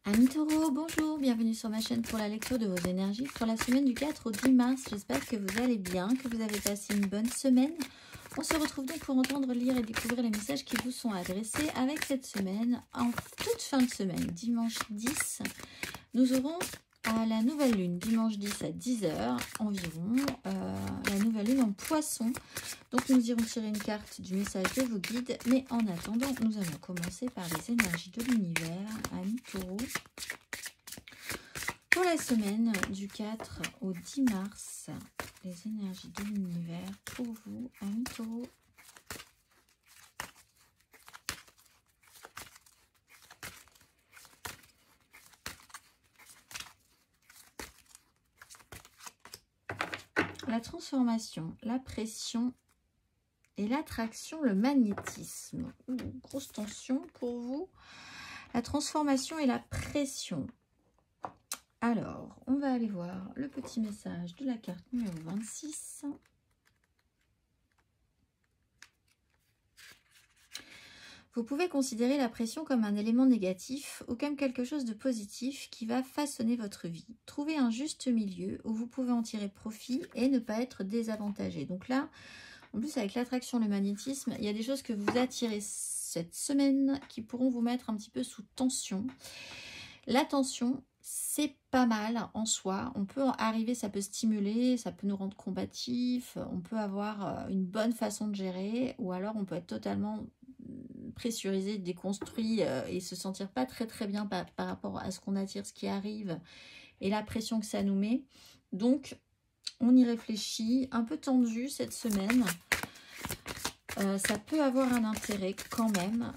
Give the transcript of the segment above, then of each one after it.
Amis Taureau, bonjour, bienvenue sur ma chaîne pour la lecture de vos énergies pour la semaine du 4 au 10 mars. J'espère que vous allez bien, que vous avez passé une bonne semaine. On se retrouve donc pour entendre, lire et découvrir les messages qui vous sont adressés avec cette semaine. En toute fin de semaine, dimanche 10, nous aurons à la nouvelle lune, dimanche 10 à 10 h environ, la nouvelle lune en poisson. Donc nous irons tirer une carte du message de vos guides, mais en attendant, nous allons commencer par les énergies de l'univers, amis Taureau. Pour la semaine du 4 au 10 mars, les énergies de l'univers pour vous, amis Taureau. La transformation, la pression et l'attraction, le magnétisme. Grosse tension pour vous. La transformation et la pression. Alors, on va aller voir le petit message de la carte numéro 26. Vous pouvez considérer la pression comme un élément négatif ou comme quelque chose de positif qui va façonner votre vie. Trouvez un juste milieu où vous pouvez en tirer profit et ne pas être désavantagé. Donc là, en plus avec l'attraction, le magnétisme, il y a des choses que vous attirez cette semaine qui pourront vous mettre un petit peu sous tension. La tension, c'est pas mal en soi. On peut arriver, ça peut stimuler, ça peut nous rendre combatifs, on peut avoir une bonne façon de gérer, ou alors on peut être totalement pressurisé, déconstruit et se sentir pas très bien par rapport à ce qu'on attire, ce qui arrive et la pression que ça nous met. Donc on y réfléchit, un peu tendu cette semaine. Ça peut avoir un intérêt quand même.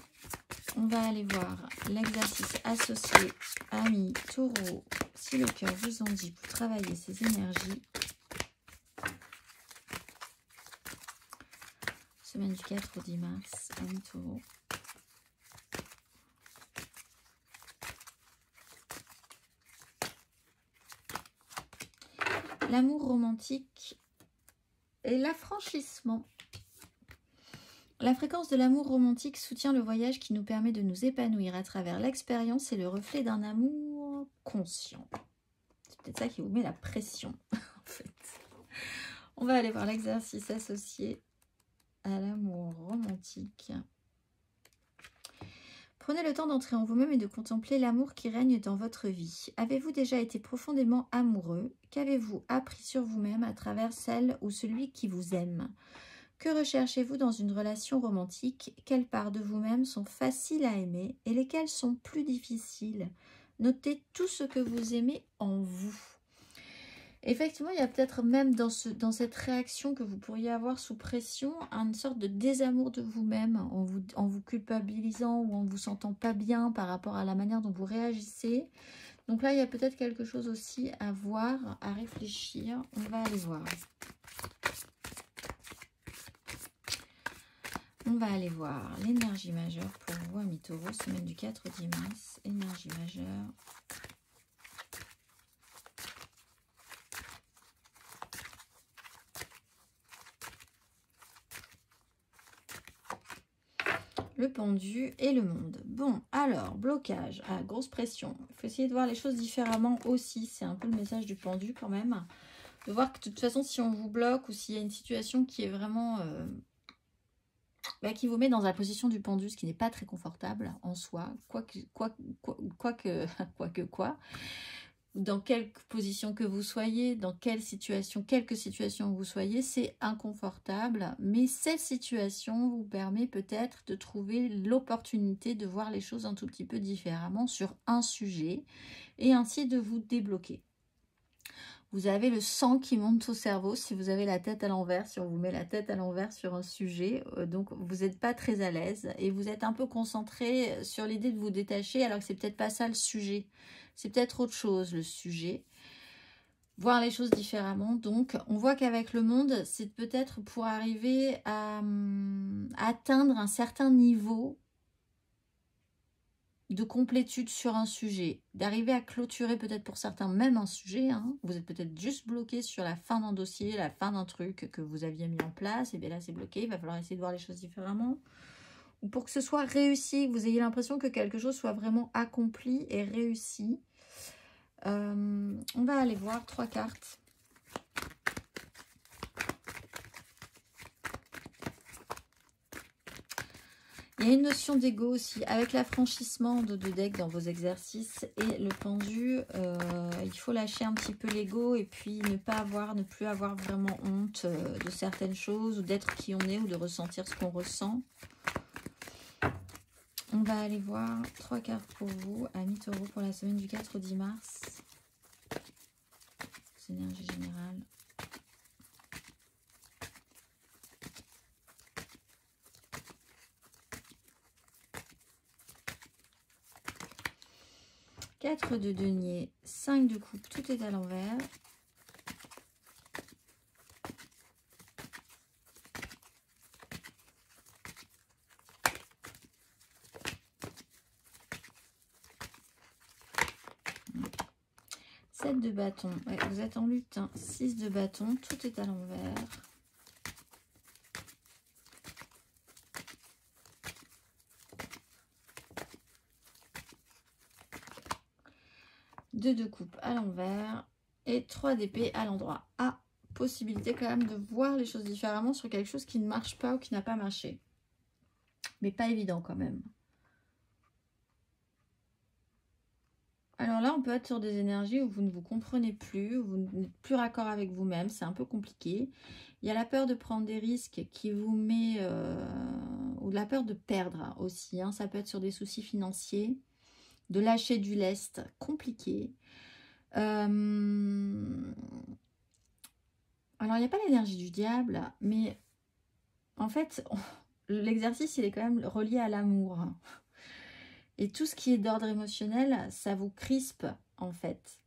On va aller voir l'exercice associé, amis Taureau, si le cœur vous en dit, pour travailler ces énergies. Semaine du 4 au 10 mars, amis Taureau. L'amour romantique et l'affranchissement. La fréquence de l'amour romantique soutient le voyage qui nous permet de nous épanouir à travers l'expérience et le reflet d'un amour conscient. C'est peut-être ça qui vous met la pression, en fait. On va aller voir l'exercice associé à l'amour romantique. Prenez le temps d'entrer en vous-même et de contempler l'amour qui règne dans votre vie. Avez-vous déjà été profondément amoureux? Qu'avez-vous appris sur vous-même à travers celle ou celui qui vous aime? Que recherchez-vous dans une relation romantique? Quelles parts de vous-même sont faciles à aimer et lesquelles sont plus difficiles? Notez tout ce que vous aimez en vous. Effectivement, il y a peut-être même dans cette réaction que vous pourriez avoir sous pression, une sorte de désamour de vous-même en vous culpabilisant ou en vous sentant pas bien par rapport à la manière dont vous réagissez. Donc là, il y a peut-être quelque chose aussi à voir, à réfléchir. On va aller voir. On va aller voir l'énergie majeure pour vous, amis Taureau, semaine du 4 au 10 mars. Énergie majeure. Le pendu et le monde. Bon, alors, blocage, grosse pression. Il faut essayer de voir les choses différemment aussi. C'est un peu le message du pendu quand même. De voir que de toute façon, si on vous bloque ou s'il y a une situation qui est vraiment... qui vous met dans la position du pendu, ce qui n'est pas très confortable en soi, dans quelle position que vous soyez, dans quelle situation, quelques situations vous soyez, c'est inconfortable, mais cette situation vous permet peut-être de trouver l'opportunité de voir les choses un tout petit peu différemment sur un sujet et ainsi de vous débloquer. Vous avez le sang qui monte au cerveau si vous avez la tête à l'envers, si on vous met la tête à l'envers sur un sujet. Donc, vous n'êtes pas très à l'aise et vous êtes un peu concentré sur l'idée de vous détacher alors que c'est peut-être pas ça le sujet. C'est peut-être autre chose le sujet. Voir les choses différemment. Donc, on voit qu'avec le monde, c'est peut-être pour arriver à atteindre un certain niveau de complétude sur un sujet, d'arriver à clôturer peut-être pour certains même un sujet, hein. Vous êtes peut-être juste bloqué sur la fin d'un dossier, la fin d'un truc que vous aviez mis en place, et bien là c'est bloqué, il va falloir essayer de voir les choses différemment. ou pour que ce soit réussi, que vous ayez l'impression que quelque chose soit vraiment accompli et réussi. On va aller voir 3 cartes. Il y a une notion d'ego aussi, avec l'affranchissement de deck dans vos exercices et le pendu, il faut lâcher un petit peu l'ego et puis ne plus avoir vraiment honte de certaines choses, ou d'être qui on est, ou de ressentir ce qu'on ressent. On va aller voir 3 cartes pour vous, amis taureaux, pour la semaine du 4 au 10 mars. Énergie générale. Quatre de denier, 5 de coupe, tout est à l'envers. De bâton, ouais, vous êtes en lutte, hein. 6 de bâton, tout est à l'envers. Deux de coupe à l'envers et 3 d'épée à l'endroit. Ah, possibilité quand même de voir les choses différemment sur quelque chose qui ne marche pas ou qui n'a pas marché. Mais pas évident quand même. Alors là, on peut être sur des énergies où vous ne vous comprenez plus, où vous n'êtes plus raccord avec vous-même, c'est un peu compliqué. Il y a la peur de prendre des risques qui vous met, ou la peur de perdre aussi, hein. Ça peut être sur des soucis financiers, de lâcher du lest, compliqué. Alors, il n'y a pas l'énergie du diable, mais en fait, l'exercice, il est quand même relié à l'amour. Et tout ce qui est d'ordre émotionnel, ça vous crispe, en fait.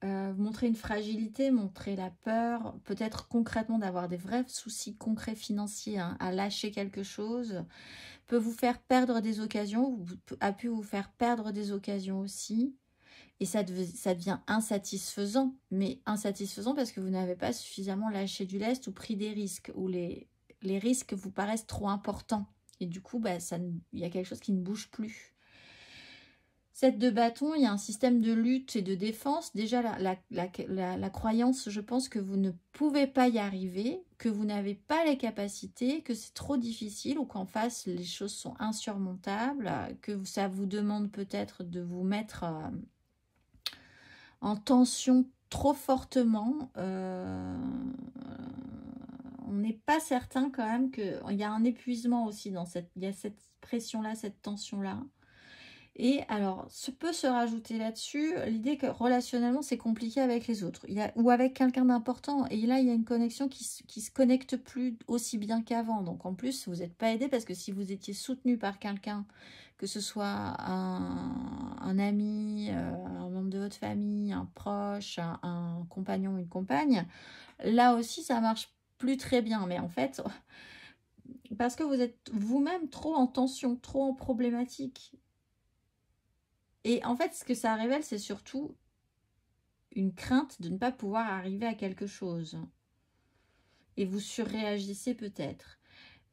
Montrer une fragilité, montrer la peur, peut-être concrètement d'avoir des vrais soucis concrets financiers, hein, à lâcher quelque chose, peut vous faire perdre des occasions, a pu vous faire perdre des occasions aussi. Et ça devient insatisfaisant, mais insatisfaisant parce que vous n'avez pas suffisamment lâché du lest ou pris des risques, ou les risques vous paraissent trop importants. Et du coup, bah, il y a quelque chose qui ne bouge plus. 7 de bâton, il y a un système de lutte et de défense. Déjà, la croyance, je pense que vous ne pouvez pas y arriver, que vous n'avez pas les capacités, que c'est trop difficile ou qu'en face, les choses sont insurmontables, que ça vous demande peut-être de vous mettre en tension trop fortement. On n'est pas certain quand même qu'il y a un épuisement aussi il y a cette pression-là, cette tension-là. Et alors, peut se rajouter là-dessus l'idée que relationnellement, c'est compliqué avec les autres. Ou avec quelqu'un d'important. Et là, il y a une connexion qui se connecte plus aussi bien qu'avant. Donc, en plus, vous n'êtes pas aidé parce que si vous étiez soutenu par quelqu'un, que ce soit un ami, un membre de votre famille, un proche, un compagnon, une compagne, là aussi, ça marche plus très bien. Mais en fait, parce que vous êtes vous-même trop en tension, trop en problématique. Et en fait, ce que ça révèle, c'est surtout une crainte de ne pas pouvoir arriver à quelque chose. Et vous surréagissez peut-être.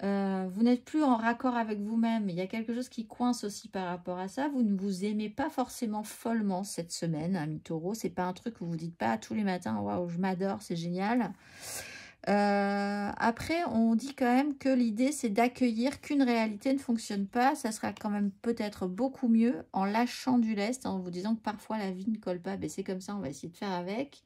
Vous n'êtes plus en raccord avec vous-même. Il y a quelque chose qui coince aussi par rapport à ça. Vous ne vous aimez pas forcément follement cette semaine, amis taureaux. C'est pas un truc que vous dites pas tous les matins, waouh, je m'adore, c'est génial. Après, on dit quand même que l'idée, c'est d'accueillir qu'une réalité ne fonctionne pas. Ça sera quand même peut-être beaucoup mieux en lâchant du lest, en vous disant que parfois la vie ne colle pas. Ben, c'est comme ça, on va essayer de faire avec.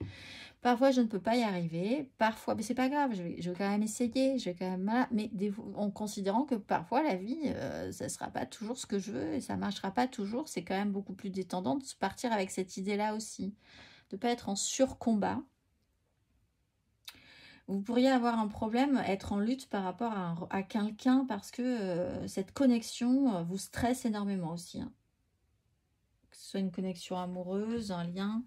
Parfois, je ne peux pas y arriver. Parfois, mais c'est pas grave, je vais quand même essayer. Je vais quand même, mais en considérant que parfois la vie, ça sera pas toujours ce que je veux et ça marchera pas toujours. C'est quand même beaucoup plus détendant de partir avec cette idée-là aussi, de pas être en surcombat. Vous pourriez avoir un problème, être en lutte par rapport à quelqu'un parce que cette connexion vous stresse énormément aussi. Hein. Que ce soit une connexion amoureuse, un lien.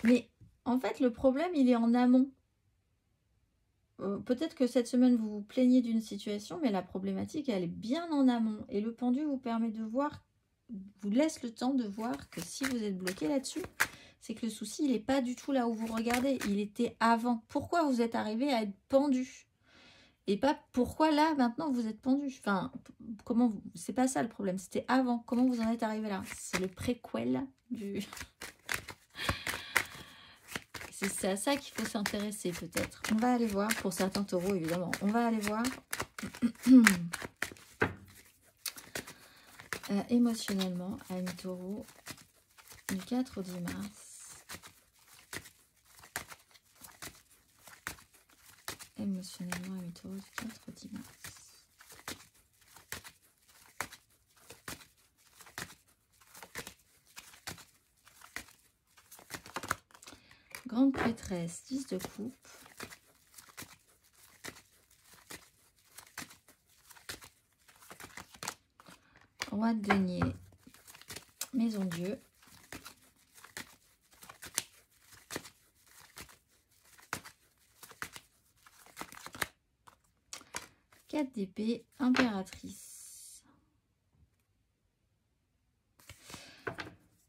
Mais en fait, le problème, il est en amont. Peut-être que cette semaine, vous vous plaignez d'une situation, mais la problématique, elle est bien en amont. Et le pendu vous permet de voir, vous laisse le temps de voir que si vous êtes bloqué là-dessus, C'est que le souci, il n'est pas du tout là où vous regardez. Il était avant. Pourquoi vous êtes arrivé à être pendu? Et pas pourquoi là, maintenant, vous êtes pendu. Enfin, comment vous... C'est pas ça le problème. C'était avant. Comment vous en êtes arrivé là? C'est le préquel du... C'est à ça qu'il faut s'intéresser peut-être. On va aller voir, pour certains taureaux évidemment. On va aller voir émotionnellement, ami taureau, du 4 au 10 mars. Émotionnellement, ami taureau, du 4 au 10 mars. Grande prêtresse, 10 de coupe. Roi de denier, maison Dieu. Quatre d'épée, impératrice.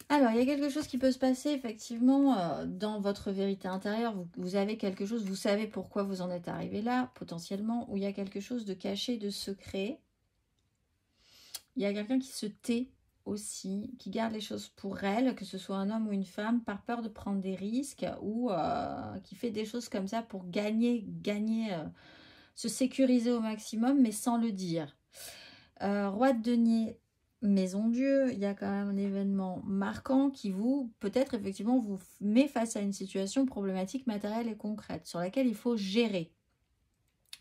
Alors, il y a quelque chose qui peut se passer, effectivement, dans votre vérité intérieure. Vous avez quelque chose, vous savez pourquoi vous en êtes arrivé là, potentiellement, ou il y a quelque chose de caché, de secret. Il y a quelqu'un qui se tait aussi, qui garde les choses pour elle, que ce soit un homme ou une femme, par peur de prendre des risques, ou qui fait des choses comme ça pour gagner, se sécuriser au maximum, mais sans le dire. Roi de denier, maison Dieu, il y a quand même un événement marquant qui vous, peut-être effectivement, vous met face à une situation problématique matérielle et concrète sur laquelle il faut gérer.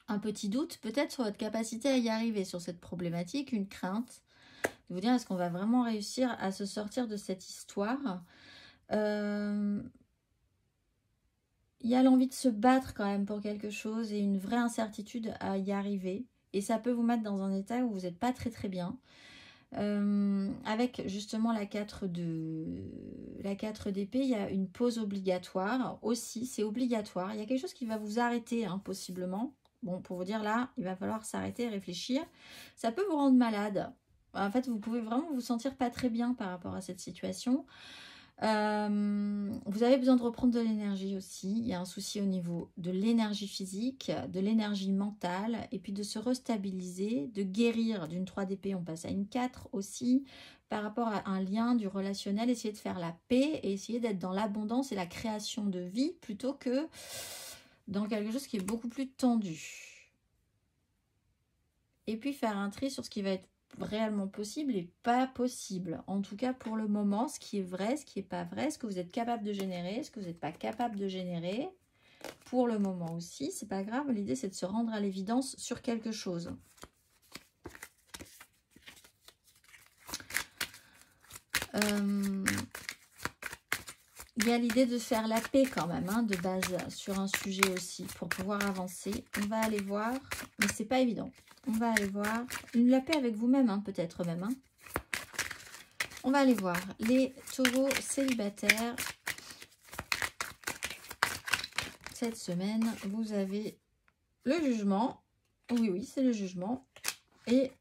Un petit doute peut-être sur votre capacité à y arriver sur cette problématique, une crainte de vous dire est-ce qu'on va vraiment réussir à se sortir de cette histoire. Il y a l'envie de se battre quand même pour quelque chose et une vraie incertitude à y arriver. Et ça peut vous mettre dans un état où vous n'êtes pas très bien. Avec justement la 4 d'épée, il y a une pause obligatoire aussi, c'est obligatoire. Il y a quelque chose qui va vous arrêter, hein, possiblement. Bon, pour vous dire là, il va falloir s'arrêter et réfléchir. Ça peut vous rendre malade. En fait, vous pouvez vraiment vous sentir pas très bien par rapport à cette situation. Vous avez besoin de reprendre de l'énergie aussi. Il y a un souci au niveau de l'énergie physique, de l'énergie mentale, et puis de se restabiliser, de guérir. D'une 3 d'épée, on passe à une 4 aussi, par rapport à un lien du relationnel, essayer de faire la paix et essayer d'être dans l'abondance et la création de vie plutôt que dans quelque chose qui est beaucoup plus tendu. Et puis faire un tri sur ce qui va être réellement possible et pas possible. En tout cas, pour le moment, ce qui est vrai, ce qui n'est pas vrai, ce que vous êtes capable de générer, ce que vous n'êtes pas capable de générer. Pour le moment aussi, c'est pas grave. L'idée, c'est de se rendre à l'évidence sur quelque chose. Il y a l'idée de faire la paix quand même, hein, de base, sur un sujet aussi, pour pouvoir avancer. On va aller voir, mais c'est pas évident. On va aller voir la paix avec vous-même, hein, peut-être même. Hein. On va aller voir les taureaux célibataires. Cette semaine, vous avez le jugement. Oui, c'est le jugement. Et...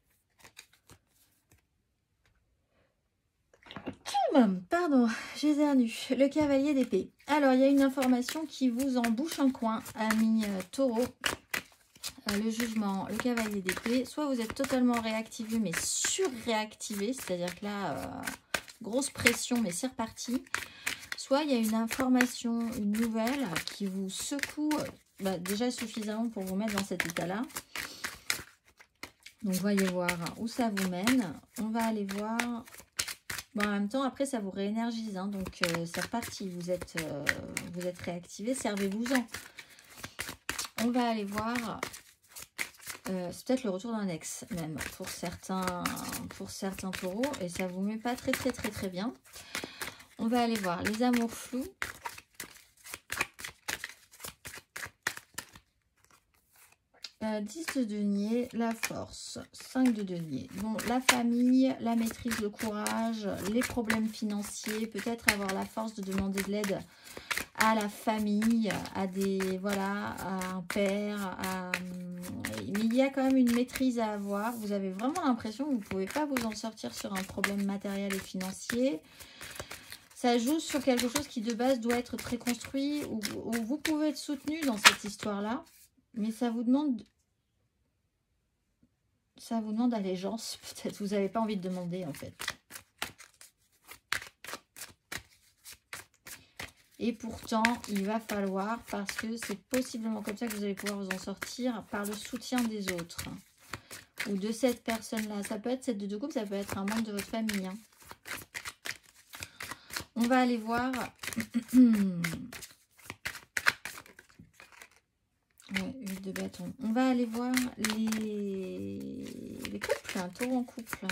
Pardon, j'éternue. Le cavalier d'épée. Alors, il y a une information qui vous embouche un coin, ami taureau. Le jugement, le cavalier d'épée. Soit vous êtes totalement réactivé, mais surréactivé. C'est-à-dire que là, grosse pression, mais c'est reparti. Soit il y a une information, une nouvelle qui vous secoue déjà suffisamment pour vous mettre dans cet état-là. Donc, voyez voir où ça vous mène. On va aller voir... Bon, en même temps, après, ça vous réénergise. Hein, donc, c'est reparti. Vous êtes réactivé. Servez-vous-en. On va aller voir... c'est peut-être le retour d'un ex, même, pour certains taureaux. Et ça vous met pas très bien. On va aller voir les amours flous. « 10 de denier, la force, 5 de denier. Bon, la famille, la maîtrise, le courage, les problèmes financiers, peut-être avoir la force de demander de l'aide à la famille, à un père. Mais il y a quand même une maîtrise à avoir. Vous avez vraiment l'impression que vous ne pouvez pas vous en sortir sur un problème matériel et financier. Ça joue sur quelque chose qui de base doit être très construit, ou vous pouvez être soutenu dans cette histoire-là, mais ça vous demande allégeance, peut-être. Vous n'avez pas envie de demander, en fait. Et pourtant, il va falloir, parce que c'est possiblement comme ça que vous allez pouvoir vous en sortir, par le soutien des autres. Ou de cette personne-là. Ça peut être cette de couple, ça peut être un membre de votre famille. Hein. On va aller voir... Ouais, 8 de bâton. On va aller voir les couples, un taureau en couple.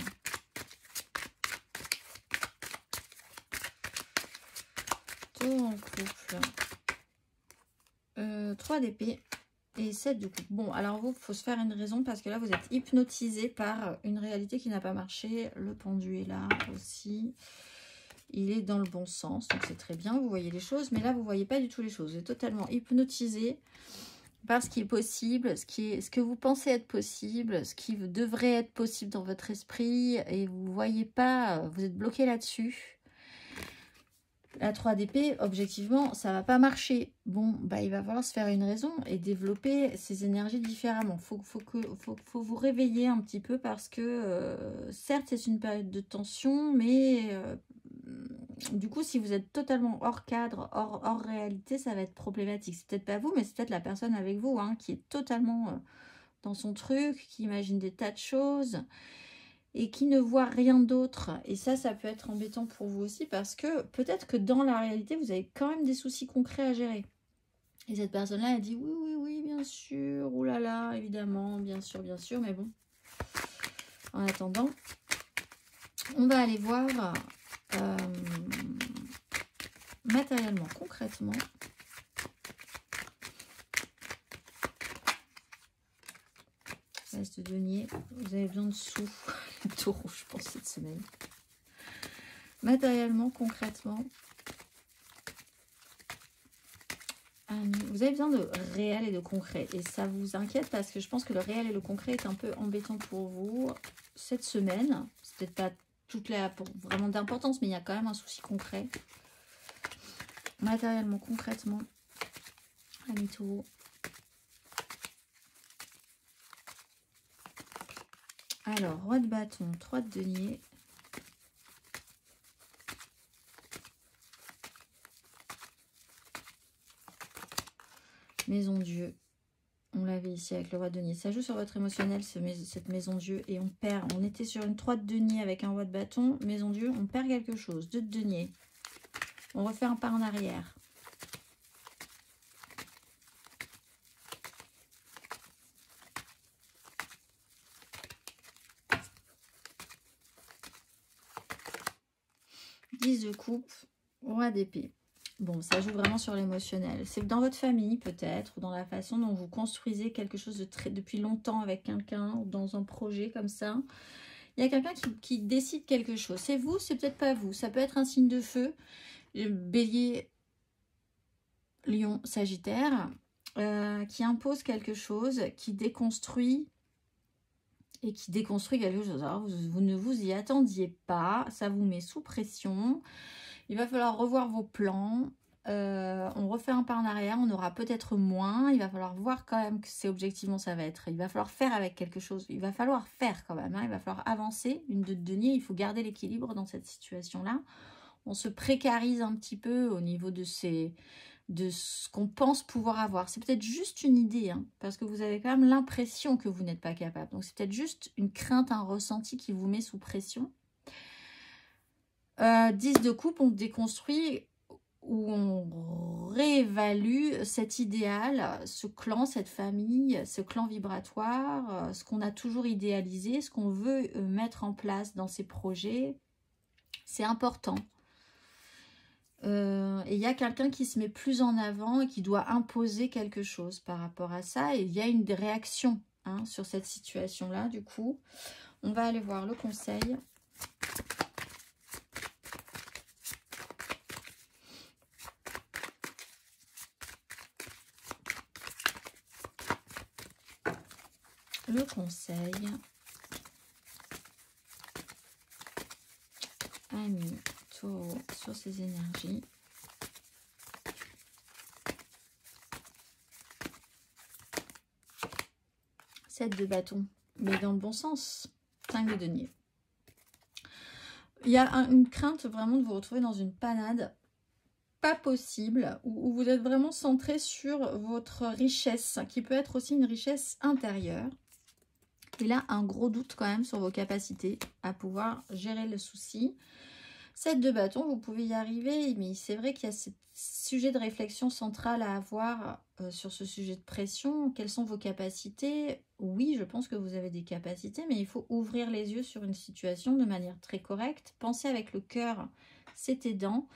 Taureau en couple. 3 d'épée et 7 de coupe. Bon, alors vous, il faut se faire une raison parce que là, vous êtes hypnotisé par une réalité qui n'a pas marché. Le pendu est là aussi. Il est dans le bon sens, donc c'est très bien. Vous voyez les choses, mais là, vous ne voyez pas du tout les choses. Vous êtes totalement hypnotisé par ce qui est possible, ce que vous pensez être possible, ce qui devrait être possible dans votre esprit, et vous ne voyez pas, vous êtes bloqué là-dessus. La 3 d'épée, objectivement, ça ne va pas marcher. Bon, bah, il va falloir se faire une raison et développer ses énergies différemment. Faut vous réveiller un petit peu parce que, certes, c'est une période de tension, mais... du coup, si vous êtes totalement hors cadre, hors réalité, ça va être problématique. C'est peut-être pas vous, mais c'est peut-être la personne avec vous hein, qui est totalement dans son truc, qui imagine des tas de choses et qui ne voit rien d'autre. Et ça peut être embêtant pour vous aussi parce que peut-être que dans la réalité, vous avez quand même des soucis concrets à gérer. Et cette personne-là, elle dit oui, oui, oui, bien sûr, oulala, évidemment, bien sûr, mais bon. En attendant, on va aller voir... matériellement, concrètement, reste de denier, vous avez besoin de sous, le taureau, je pense, cette semaine. Matériellement, concrètement, vous avez besoin de réel et de concret. Et ça vous inquiète parce que je pense que le réel et le concret est un peu embêtant pour vous cette semaine. C'est peut-être pas toute vraiment d'importance, mais il y a quand même un souci concret. Matériellement, concrètement, ami taureau. Alors, roi de bâton, 3 de denier. Maison Dieu. On l'avait ici avec le roi de denier. Ça joue sur votre émotionnel, cette maison Dieu. Et on perd. On était sur une 3 de denier avec un roi de bâton. Maison Dieu, on perd quelque chose. 2 de denier. On refait un pas en arrière. De coupe, roi d'épée. Bon, ça joue vraiment sur l'émotionnel. C'est dans votre famille peut-être, ou dans la façon dont vous construisez quelque chose depuis longtemps avec quelqu'un, ou dans un projet comme ça. Il y a quelqu'un qui décide quelque chose. C'est vous, c'est peut-être pas vous. Ça peut être un signe de feu. Bélier, Lion, Sagittaire, qui impose quelque chose, qui déconstruit quelque chose. Alors, vous ne vous y attendiez pas, ça vous met sous pression. Il va falloir revoir vos plans. On refait un pas en arrière, on aura peut-être moins. Il va falloir voir quand même que c'est objectivement ça va être. Il va falloir faire avec quelque chose. Il va falloir faire quand même. Hein. Il va falloir avancer. Une de denier, il faut garder l'équilibre dans cette situation-là. On se précarise un petit peu au niveau de ce qu'on pense pouvoir avoir. C'est peut-être juste une idée, hein, parce que vous avez quand même l'impression que vous n'êtes pas capable. Donc c'est peut-être juste une crainte, un ressenti qui vous met sous pression. 10 de coupe, on déconstruit ou on réévalue cet idéal, ce clan, cette famille, ce clan vibratoire, ce qu'on a toujours idéalisé, ce qu'on veut mettre en place dans ces projets. C'est important. Et il y a quelqu'un qui se met plus en avant et qui doit imposer quelque chose par rapport à ça. Et il y a une réaction hein, sur cette situation-là. Du coup, on va aller voir le conseil. Le conseil. Ami taureau sur ces énergies. 7 de bâton, mais dans le bon sens. 5 de denier. Il y a une crainte vraiment de vous retrouver dans une panade pas possible, où vous êtes vraiment centré sur votre richesse, qui peut être aussi une richesse intérieure. Et là, un gros doute quand même sur vos capacités à pouvoir gérer le souci. 7 de bâton, vous pouvez y arriver, mais c'est vrai qu'il y a ce sujet de réflexion central à avoir sur ce sujet de pression. Quelles sont vos capacités? Oui, je pense que vous avez des capacités, mais il faut ouvrir les yeux sur une situation de manière très correcte. Pensez avec le cœur, c'est aidant.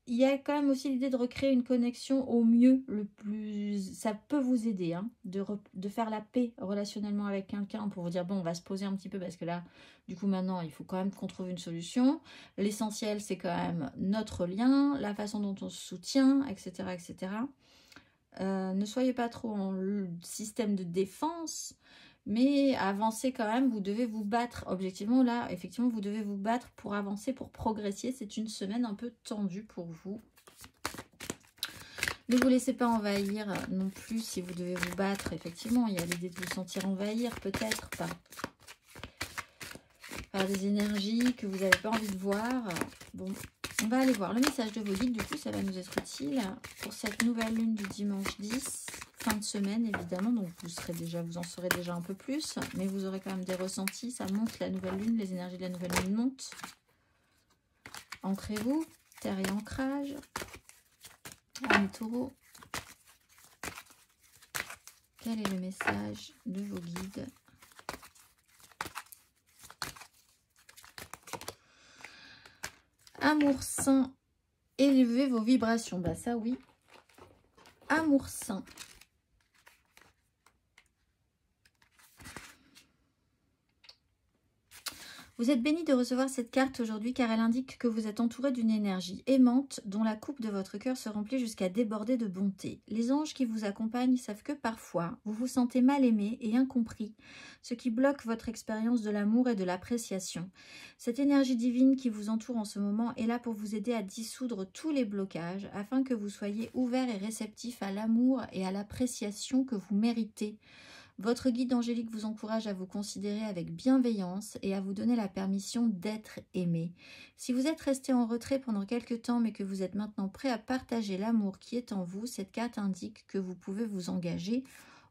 Il y a quand même aussi l'idée de recréer une connexion au mieux, le plus. Ça peut vous aider hein, de faire la paix relationnellement avec quelqu'un pour vous dire bon, on va se poser un petit peu parce que là, du coup, maintenant, il faut quand même qu'on trouve une solution. L'essentiel, c'est quand même notre lien, la façon dont on se soutient, etc. etc. Ne soyez pas trop en système de défense, mais avancez quand même, vous devez vous battre. Objectivement, là, effectivement, vous devez vous battre pour avancer, pour progresser. C'est une semaine un peu tendue pour vous. Ne vous laissez pas envahir non plus si vous devez vous battre. Effectivement, il y a l'idée de vous sentir envahir, peut-être pas. Par des énergies que vous n'avez pas envie de voir. Bon, on va aller voir le message de vos guides. Du coup, ça va nous être utile pour cette nouvelle lune du dimanche 10. Fin de semaine, évidemment. Donc, vous en saurez déjà un peu plus. Mais vous aurez quand même des ressentis. Ça monte la nouvelle lune. Les énergies de la nouvelle lune montent. Ancrez-vous. Terre et ancrage. Amis taureaux. Quel est le message de vos guides ? Amour sain, élevez vos vibrations. Bah ça oui. Amour sain. Vous êtes béni de recevoir cette carte aujourd'hui car elle indique que vous êtes entouré d'une énergie aimante dont la coupe de votre cœur se remplit jusqu'à déborder de bonté. Les anges qui vous accompagnent savent que parfois vous vous sentez mal aimé et incompris, ce qui bloque votre expérience de l'amour et de l'appréciation. Cette énergie divine qui vous entoure en ce moment est là pour vous aider à dissoudre tous les blocages afin que vous soyez ouvert et réceptif à l'amour et à l'appréciation que vous méritez. Votre guide angélique vous encourage à vous considérer avec bienveillance et à vous donner la permission d'être aimé. Si vous êtes resté en retrait pendant quelque temps mais que vous êtes maintenant prêt à partager l'amour qui est en vous, cette carte indique que vous pouvez vous engager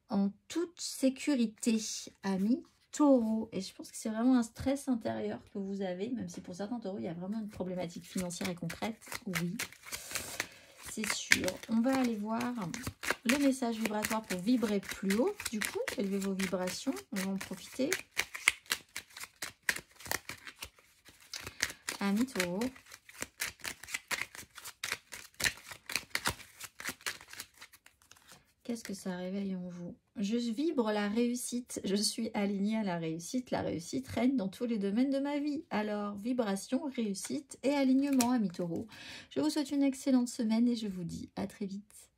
en toute sécurité, amis taureaux. Et je pense que c'est vraiment un stress intérieur que vous avez, même si pour certains taureaux, il y a vraiment une problématique financière et concrète. Oui, c'est sûr. On va aller voir le message vibratoire pour vibrer plus haut. Du coup, élevez vos vibrations. On va en profiter. Amis taureaux. Qu'est-ce que ça réveille en vous? Je vibre la réussite. Je suis alignée à la réussite. La réussite règne dans tous les domaines de ma vie. Alors, vibration, réussite et alignement, amis taureaux. Je vous souhaite une excellente semaine et je vous dis à très vite.